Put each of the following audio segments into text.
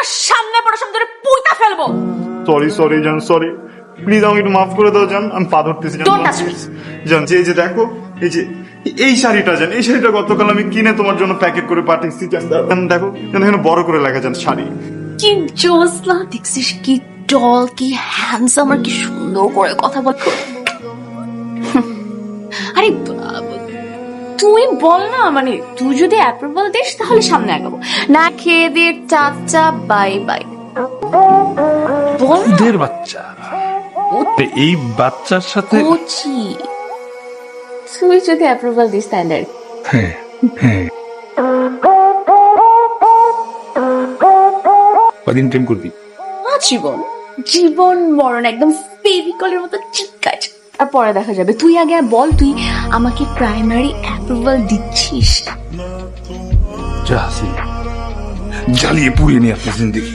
আমার সামনে পড়ার সামনে ধরে পুইতা ফেলবো। সরি জান, সরি, প্লিজ আমাকে একটু মাফ করে দাও জান, আমি পা ধরতেছি জান। Don't touch me. জান, এই যে দেখো, এই শাড়িটা জান, এই শাড়িটা গতকাল আমি কিনে তোমার জন্য প্যাকেট করে পাঠিয়েছি জান। দেখো এখানে বড় করে লেখা জান শাড়ি। কি জোসলা দেখছিস, কি টল, কি হ্যান্ডসাম, আর কি সুন্দর করে কথা বল। আরে তুই বল না, মানে তুই যদি অ্যাপ্রুভাল দিস তাহলে সামনে আগাবো, না খেয়ে দিয়ে টাটা বাই বাই বল না। দের বাচ্চা, এই বাচ্চার সাথে কোচি, তুই যদি অ্যাপ্রুভাল দিস তাহলে হ্যাঁ হ্যাঁ কদিন প্রেম করবি? জীবন জীবন মরণ একদম ফেভিকলের মতো চিটকাট, আর পরে দেখা যাবে। তুই আগে বল, তুই আমাকে প্রাইমারি অ্যাপ্রুভাল দিচ্ছিস? যা হাসি জ্বালিয়ে পুড়িয়ে নিয়ে আপনার জিন্দগি।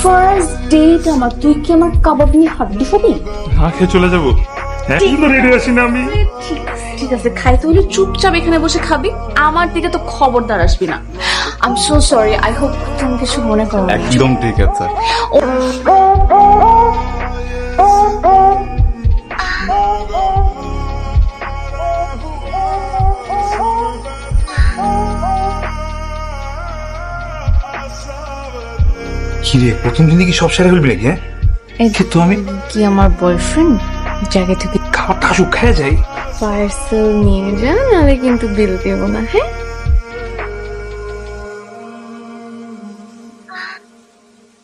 ফার্স্ট ডেট আমার, তুই কি আমার কাবাব নিয়ে হাড্ডি খাবি? না খেয়ে চলে যাবো? হ্যাঁ রেডি আছি না আমি। ঠিক আছে, খাইতে হলে চুপচাপ এখানে বসে খাবি, আমার দিকে তো খবরদার আসবি না। I am so sorry, I hope তুমি কিছু মনে করো না। একদম ঠিক আছে। কিরে প্রথম দিন কি সব সেরে ফেলবি নাকি? হ্যাঁ কিন্তু আমি কি আমার বয়ফ্রেন্ড জায়গা থেকে খাওয়াটা আসুক খেয়ে যাই। পার্সেল নিয়ে যা, নাহলে কিন্তু বিল দেব না। হ্যাঁ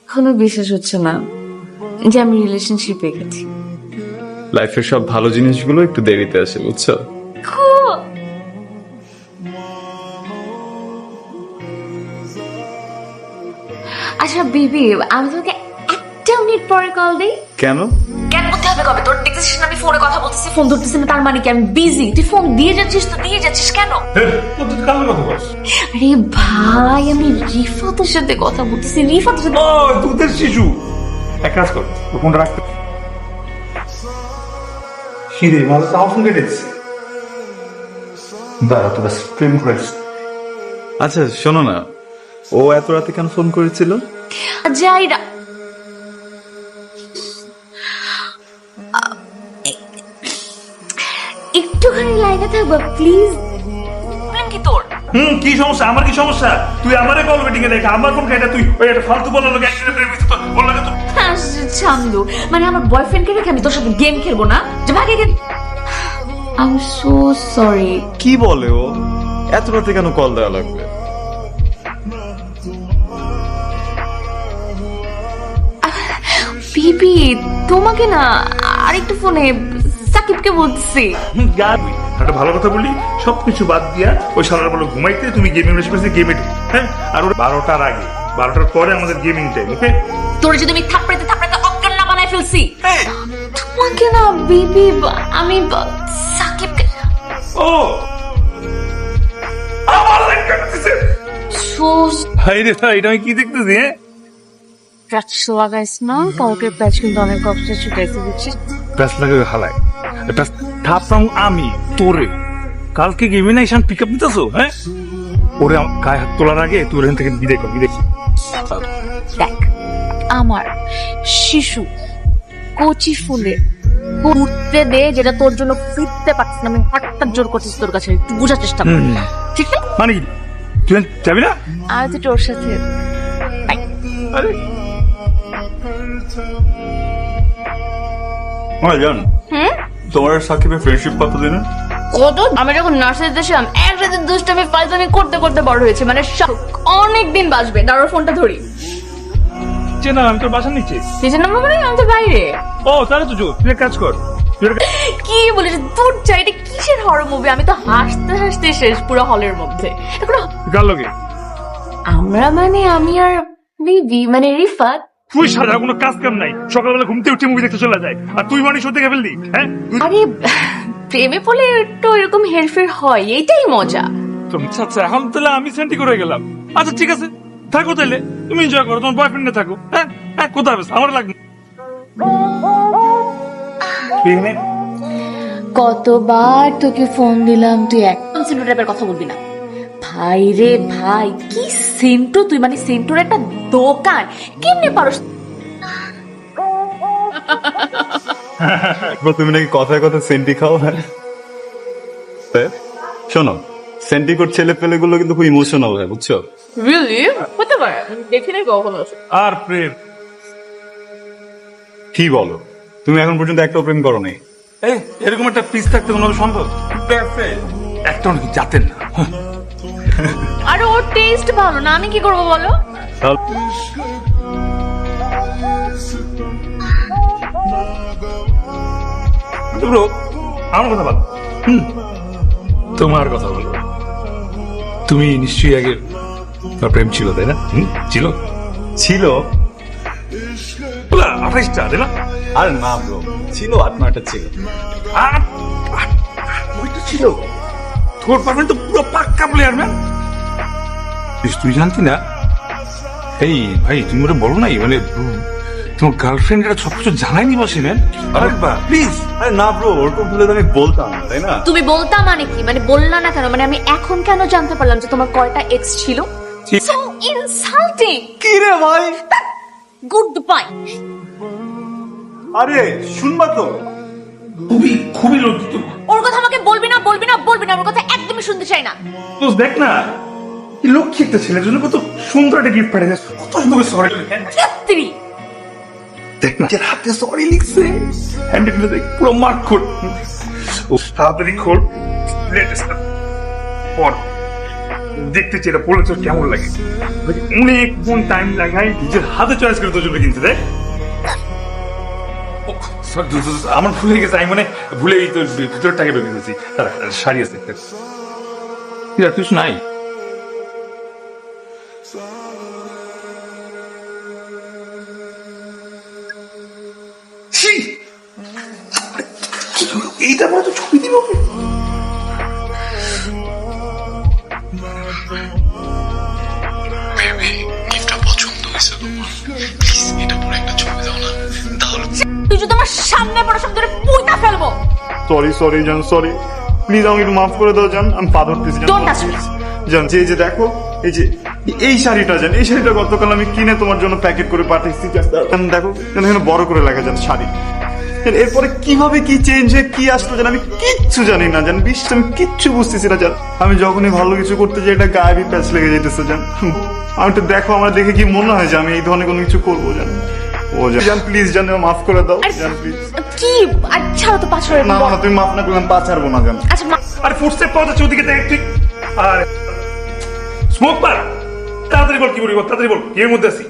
এখনো বিশ্বাস হচ্ছে না যে আমি রিলেশনশিপে গেছি। লাইফের সব ভালো জিনিসগুলো একটু দেরিতে আসে, বুঝছো? আচ্ছা বেবি, আমি তোকে একটা মিনিট পরে কল দিই। কেন? কেন করতে হবে? কবে তোর দেখতেছিস না আমি ফোনে কথা বলতেছি, ফোন ধরতেছি না, তার মানে কি আমি বিজি? তুই ফোন দিয়ে যাচ্ছিস তো দিয়ে যাচ্ছিস কেন? আরে ভাই, আমি রিফাতের সাথে কথা বলতেছি, রিফাতের সাথে। ও দুধের শিশু, এক কাজ কর ফোনটা রাখতে। হিরে মাল তাও ফোন কেটেছে। দাঁড়া তো, ব্যাস প্রেম করেছিস। আচ্ছা শোনো না, ও এত রাতে কেন ফোন করেছিল? যাই না, একটুখানি লাইনে থাকবা প্লিজ। কি তোর কি সমস্যা? আমার কি সমস্যা? তুই আমারে কল ওয়েটিং এ দেখা, আমার ফোন কেটে তুই ওই একটা ফালতু বলার লোক একসাথে প্রেম হইছে তো বল লাগে তো। চান্দু, মানে আমার বয়ফ্রেন্ডকে রেখে আমি তোর সাথে গেম খেলবো না? যে ভাগে game. I am so sorry. কি বলে ও? এত রাতে কেন কল দেওয়া লাগবে? বিবি তোমাকে না, আরেকটু ফোনে সাকিবকে বলতেছি। একটা ভালো কথা বলি, সবকিছু বাদ দিয়া ওই সারার বলো ঘুমাইতে, তুমি গেমিং গেমে। হ্যাঁ, আর ওর 12টার আগে 12টার পরে আমাদের গেমিং টাইম। ওকে, তোর যদি আমি থাপড়াতে থাপড়াতে অজ্ঞান না বানাই ফেলছি। তোমাকে না বিবি, আমি সাকিবকে। ও আমার লাইক করতেছে। হাই রে ভাই, এটা আমি কি দেখতেছি? হ্যাঁ প্যাচ লাগাইস না, কালকে প্যাচ কিন্তু অনেক কষ্ট ছুটাইছে বুঝছিস। প্যাচ লাগে হালাই, প্যাচ থাপতাম আমি তোরে। কালকে গেমে না এসে পিক আপ নিতেছো? হ্যাঁ, ওরে গায়ে হাত তোলার আগে তুই এখান থেকে বিদায় কর, বিদায়। দেখ, আমার শিশু কচি ফুলে ঘুরতে দে, যেটা তোর জন্য ফিরতে পারছিস না, আমি হাতটা জোর করছিস তোর কাছে, একটু বোঝার চেষ্টা কর। ঠিক না? মানে কি তুই যাবি না? আমি তো তোর সাথে আরে জান, তোমার সাকিবের ফ্রেন্ডশিপ কতদিনের? কত, আমি যখন নার্সারিতে ছিলাম একসাথে দুষ্টামি ফাইজলামি করতে করতে বড় হয়েছে, মানে অনেক দিন বাঁচবে। দাঁড়ার ফোনটা ধরি। না আমি তোর বাসার নিচে। নিজের নাম্বার মানে আমি তো বাইরে। ও তাহলে তো তুই এক কাজ কর। কি বলিস দূর চাই, এটা কিসের হরর মুভি? আমি তো হাসতে হাসতে শেষ পুরো হলের মধ্যে। কার লগে? আমরা মানে আমি আর বিবি, মানে রিফাত। তুই সারা কোনো কাজ কাম নাই, সকালবেলা ঘুমতে উঠে মুভি দেখতে চলে যায়, আর তুই মানে সত্যি দেখে ফেললি। হ্যাঁ, আরে প্রেমে পড়লে একটু এরকম হেরফের হয়, এইটাই মজা। আচ্ছা এখন তাহলে আমি সেন্টি করে গেলাম। আচ্ছা ঠিক আছে, থাকো তাহলে, তুমি এনজয় করো, তোমার বয়ফ্রেন্ডে থাকো। হ্যাঁ হ্যাঁ, কোথায় হবে আমার লাগবে। কতবার তোকে ফোন দিলাম, তুই একদম সিনো টাইপের কথা বলবি না। ভাই রে ভাই, কি সেন্টু, তুই মানে সেন্টুর একটা দোকান, কেমনে পারস? তুমি নাকি কথায় কথা সেন্টি খাও? হ্যাঁ শোনো, সেন্টিকোট ছেলে পেলে গুলো কিন্তু খুব ইমোশনাল হয়, বুঝছো? রিয়েলি? হতে পারে, দেখি নাই কখনো। আর প্রেম কি বলো, তুমি এখন পর্যন্ত একটা প্রেম করো নাই? এই এরকম একটা পিস থাকতে কোনো সম্ভব? একটা নাকি জাতের না। আরে ওর টেস্ট ভালো না, আমি কি করবো বলো? ব্রো আমার কথা বলো। তোমার কথা বলো। তুমি নিশ্চয়ই আগে তোমার প্রেম ছিল, তাই না? ছিল ছিল 28টা, তাই না? আর না ব্রো, ছিল 8-9টা ছিল। ওইটা ছিল তোর পারবেন তো পুরো পাক্কা প্লেয়ার ম্যান। তুই জানতি না? এই ভাই তুমি ওটা বলো নাই, মানে তোমার গার্লফ্রেন্ড এটা সবকিছু জানাইনি বসে ম্যান। প্লিজ। আরে না ব্রো, ওরকম হলে তো আমি বলতাম, তাই না? তুমি বলতা মানে কি? মানে বললা না কেন? মানে আমি এখন কেন জানতে পারলাম যে তোমার কয়টা এক্স ছিল? So insulting. কি রে ভাই? Good bye. আরে শুনবা তো, খুবই খুবই লজ্জিত। ওর কথা আমাকে বলবি না, বলবি না, বলবি না, ওর কথা একদমই শুনতে চাই না। দোস্ত দেখ না, কি লক্ষ্মী একটা ছেলের জন্য কত সুন্দর একটা গিফট পাঠিয়ে যাচ্ছে, কত সুন্দর সরি ছাত্রী। দেখ না, নিজের হাতে সরি লিখছে, হ্যান্ডেল দেখ পুরো মার্ক খোল। ও তাড়াতাড়ি খোল, লেটেস্ট পর দেখতে চাই এটা পড়লে তোর কেমন লাগে। অনেক কোন টাইম লাগাই নিজের হাতে চয়েস করে তোর জন্য কিনতে দেখ। আমার ভুলে গেছে, আমি মানে ভুলেই তোর ভিতরের টাকা ঢুকে গেছি। তারা শাড়ি আছে আর কিছু নাই। এইটা মানে তো ছবি দিব। তুই যদি আমার সামনে পড়ে সব ধরে পুইতা ফেলবো। সরি সরি জান, সরি প্লিজ আমাকে একটু মাফ করে দাও জান, আমি পা ধরতেছি জান। Don't touch me. জান এই যে দেখো, এই যে এই শাড়িটা জান, এই শাড়িটা গতকাল আমি কিনে তোমার জন্য প্যাকেট করে পাঠিয়েছি জান। দেখো জান, এখানে বড় করে লেখা জান শাড়ি। এরপরে কিভাবে কি চেঞ্জ হয়ে কি আসলো জান, আমি কিচ্ছু জানি না জান, বিশ্বাস আমি কিচ্ছু বুঝতেছি না জান। আমি যখনই ভালো কিছু করতে যাই এটা গায়ে প্যাচ লেগে যেতেছে জান। আমি তো দেখো আমার দেখে কি মনে হয় যে আমি এই ধরনের কোনো কিছু করবো জান। ও জান প্লিজ জান, মাফ করে দাও জান প্লিজ। কি আচ্ছা তো পাছড়ে না না, তুমি মাফ না করলে আমি পা ছাড়বো না জান। আচ্ছা আর ফুটস্টেপ পাওয়া যাচ্ছে ওদিকে দেখ ঠিক। আর স্মোক পার তাড়াতাড়ি বল, কি বলবি তাড়াতাড়ি বল, এর মধ্যে আছি।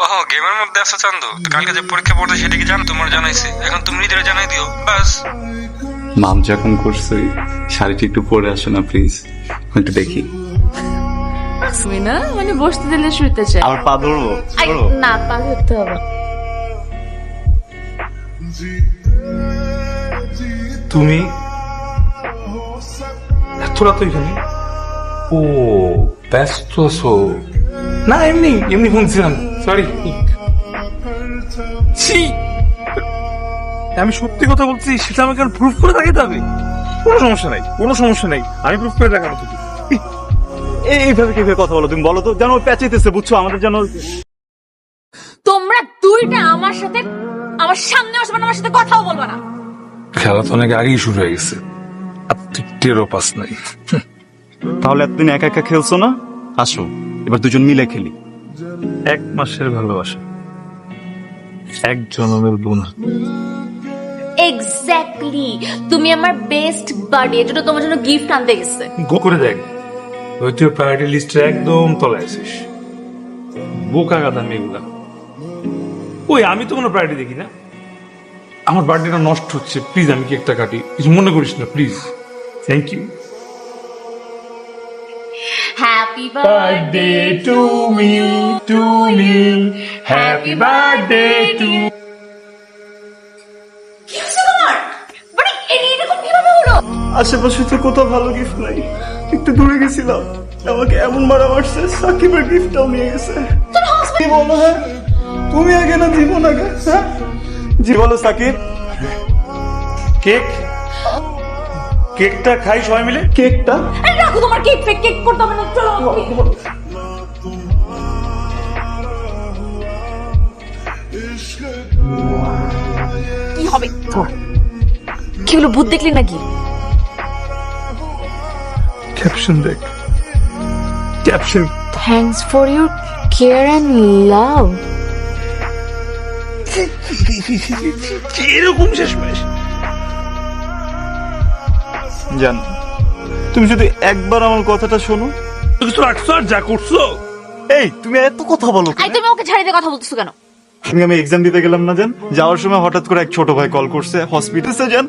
ওহ গেমের মধ্যে আছো চান্দু, তো কালকে যে পরীক্ষা পড়তে সেটা কি জানো? তোমার জানাইছি, এখন তুমি নিজেরা জানাই দিও বাস। মাম যখন করছে শাড়িটি একটু পরে আসো না প্লিজ, একটু দেখি। তুমি না মানে বসতে দিলে শুইতে চাই। আমার পা ধরবো? ধরো। না পালে উঠতে হবে। তুমি এত রাত এখানে? ও ব্যস্ত আছো? না এমনি এমনি শুনছিলাম, সরি। আমি সত্যি কথা বলছি, সেটা আমাকে প্রুফ করে দেখাতে হবে। কোনো সমস্যা নাই, কোনো সমস্যা নাই, আমি প্রুফ করে দেখাবো তোকে। এইভাবে কিভাবে কথা বলো তুমি, বলো তো? যেন প্যাচাইতেছে, বুঝছো? আমাদের যেন তোমরা দুইটা আমার সাথে আমার সামনে আসবে না, আমার সাথে কথাও বলবে না। খেলা তো অনেক আগেই শুরু হয়ে গেছে, আর তুই টেরও পাস নাই। তাহলে এতদিন একা একা খেলছো না? আসো এবার দুজন মিলে খেলি। 1 মাসের ভালোবাসা, 1 জন্মের বোন। এক্স্যাক্টলি, তুমি আমার বেস্ট বাডি, এটা তোমার জন্য গিফট আনতে গেছে। গো করে দেখ, ওই তুই প্রায়োরিটি লিস্টে একদম তলায় আছিস। বোকা গাদা মেয়েগুলা। ওই আমি তো কোনো প্রায়োরিটি দেখি না। আমার বার্থডেটা নষ্ট হচ্ছে, প্লিজ আমি কেকটা কাটি, কিছু মনে করিস না please. Thank you. Happy birthday to me, to me, happy birthday to. কি হচ্ছে তোমার? মানে এরকম কিভাবে হলো? আশেপাশে তো কোথাও ভালো গিফট নাই, একটু দূরে গেছিলাম, আমাকে এমন মারা মারছে, সাকিবের গিফটটাও নিয়ে গেছে। কি বলো? হ্যাঁ তুমি আগে না জীবন আগে? হ্যাঁ জি বলো সাকিব। কেক, কেকটা খাই সবাই মিলে। কেকটা আরে রাখো তোমার কেক, ফেক কেক করতে হবে না, চলো। হবে। কি হলো, ভূত দেখলি নাকি? ক্যাপশন দেখ, caption. Thanks for your care and love. এরকম শেষমেশ জান, তুমি যদি একবার আমার কথাটা শোনো। কিছু রাখছো আর যা করছো। এই তুমি এত কথা বলো কেন? আই, তুমি ওকে ছাড়িয়ে দিয়ে কথা বলতেছো কেন? আমি এক্সাম দিতে গেলাম না জান, যাওয়ার সময় হঠাৎ করে এক ছোট ভাই কল করছে হসপিটালে যান,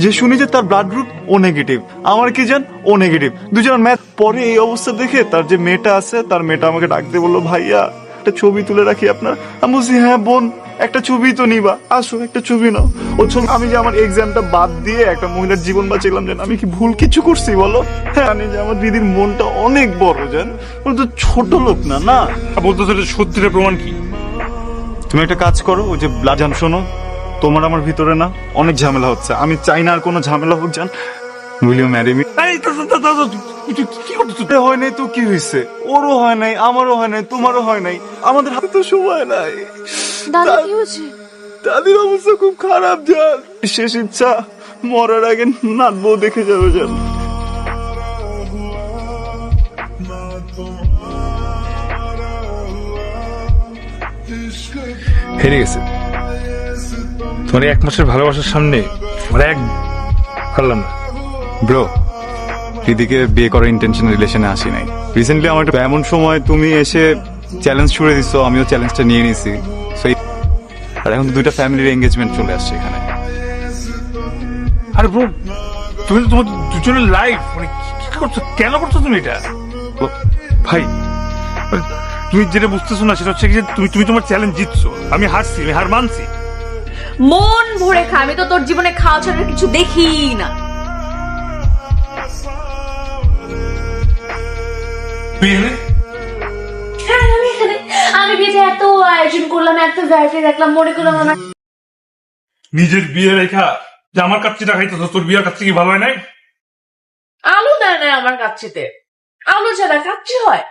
যে শুনি যে তার ব্লাড গ্রুপ ও নেগেটিভ, আমার কি জান ও নেগেটিভ, দুজনের ম্যাথ। পরে এই অবস্থা দেখে তার যে মেয়েটা আছে, তার মেয়েটা আমাকে ডাকতে বললো, ভাইয়া একটা ছবি তুলে রাখি আপনার। আমি বলছি হ্যাঁ বোন, একটা ছবি তো নিবা, আসো একটা ছবি নাও। ও ছবি, আমি যে আমার এক্সামটা বাদ দিয়ে একটা মহিলার জীবন বাঁচালাম জান, আমি কি ভুল কিছু করছি বলো? হ্যাঁ, জানি যে আমার দিদির মনটা অনেক বড় জান, ও তো ছোট লোক না। না বলতেছো এটা সত্যিটা প্রমাণ কি? তুমি একটা কাজ করো, ওই যে ব্লাড জান, শোনো, তোমার আমার ভিতরে না অনেক ঝামেলা হচ্ছে, আমি চাই না আর কোনো ঝামেলা হোক জান। Will you marry me? কি করতেছো? হয় নাই তো কি হয়েছে? ওরও হয় নাই, আমারও হয় নাই, তোমারও হয় নাই, আমাদের হাতে তো সময় নাই। দাদা কি হয়েছে? দাদির অবস্থা খুব খারাপ জান, শেষ ইচ্ছা মরার আগে নাত বউ দেখে যাবে জান। হেরে গেছে তোমার 1 মাসের ভালোবাসার সামনে। আমার এক পারলাম না। ব্রো, হৃদিকে বিয়ে করার ইন্টেনশন রিলেশনে আসি নাই। রিসেন্টলি আমার একটা এমন সময় তুমি এসে চ্যালেঞ্জ ছুড়ে দিছো, আমিও চ্যালেঞ্জটা নিয়ে নিছি। সেই আর এখন তো 2টা ফ্যামিলির এঙ্গেজমেন্ট চলে আসছে এখানে। আরে ব্রো, তুমি তো তোমার দুজনের লাইফ, মানে কি করছো, কেন করছো তুমি এটা? ভাই মানে তুমি যেটা বুঝতেছো না সেটা হচ্ছে কি যে তুমি তোমার চ্যালেঞ্জ জিতছো, আমি হারছি, আমি হার মানছি। মন ভরে খা, আমি তো তোর জীবনে খাওয়া ছাড়া কিছু দেখি না। তুই এনে হ্যাঁ, আমি বিয়েতে এত আয়োজন করলাম, এত ভ্যারাইটি রাখলাম, মনে করলাম আমার নিজের বিয়ে রেখা যে আমার কাচ্চিটা খাইতেছ, তোর বিয়ের কাচ্চি কি ভালো হয় নাই? আলু দেয় না আমার কাচ্ছিতে, আলু ছাড়া কাচ্চি হয়?